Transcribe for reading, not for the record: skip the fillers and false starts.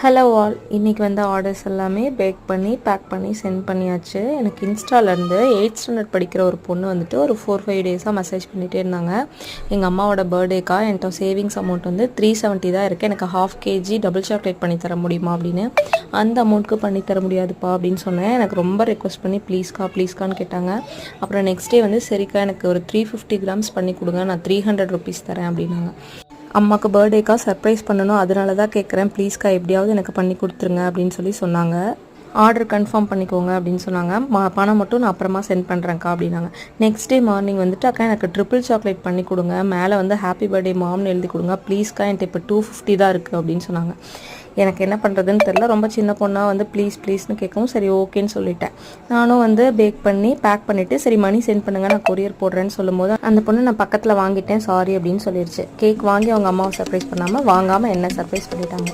Hello all, இன்றைக்கி வந்து orders எல்லாமே பேக் பண்ணி பேக் பண்ணி சென்ட் பண்ணியாச்சு. எனக்கு இன்ஸ்டாலேருந்து 8th ஸ்டாண்டர்ட் படிக்கிற ஒரு பொண்ணு வந்துட்டு ஒரு 4-5 டேஸாக மெசேஜ் பண்ணிகிட்டே இருந்தாங்க. எங்கள் அம்மாவோட பர்த்டேக்கா என்கிட்ட சேவிங்ஸ் அமௌண்ட் வந்து 370 தான் இருக்குது, எனக்கு 1/2 kg டபுள் சாக்லேட் பண்ணி தர முடியுமா அப்படின்னு. அந்த அமௌண்ட்டுக்கு பண்ணி தர முடியாதுப்பா அப்படின்னு சொன்னேன். எனக்கு ரொம்ப ரெக்வஸ்ட் பண்ணி ப்ளீஸ்க்கான்னு கேட்டாங்க. அப்புறம் நெக்ஸ்ட் டே வந்து சரிக்கா எனக்கு ஒரு 350 கிராம்ஸ் பண்ணி கொடுங்க, நான் 300 ருபீஸ் தரேன் அப்படின்னாங்க. அம்மாவுக்கு பர்த்டேக்கா சர்ப்ரைஸ் பண்ணணும், அதனால தான் கேட்குறேன், ப்ளீஸ்க்கா எப்படியாவது எனக்கு பண்ணி கொடுத்துருங்க அப்படின்னு சொன்னாங்க. ஆர்டர் கன்ஃபார்ம் பண்ணிக்கோங்க அப்படின்னு சொன்னாங்க. பணம் மட்டும் நான் அப்புறமா சென்ட் பண்ணுறேன்க்கா அப்படின்னாங்க. நெக்ஸ்ட் டே மார்னிங் வந்துட்டு அக்கா எனக்கு ட்ரிபிள் சாக்லேட் பண்ணி கொடுங்க, மேலே வந்து ஹாப்பி பர்த்டே மாம்னு எழுதி கொடுங்க ப்ளீஸ்க்கா, என்கிட்ட இப்போ 250 தான் இருக்குது அப்படின்னு சொன்னாங்க. எனக்கு என்ன பண்ணுறதுன்னு தெரில. ரொம்ப சின்ன பொண்ணாக வந்து ப்ளீஸ்னு கேட்கவும் சரி ஓகேன்னு சொல்லிட்டேன். நானும் வந்து பேக் பண்ணி பேக் பண்ணிவிட்டு சரி மணி சென்ட் பண்ணுங்கள், நான் கொரியர் போடுறேன்னு சொல்லும்போது அந்த பொண்ணு நான் பக்கத்தில் வாங்கிட்டேன் சாரி அப்படின்னு சொல்லிடுச்சு. கேக் வாங்கி அவங்க அம்மாவை சர்ப்ரைஸ் பண்ணாமல் வாங்காமல் என்ன சர்ப்ரைஸ் பண்ணிட்டாங்க.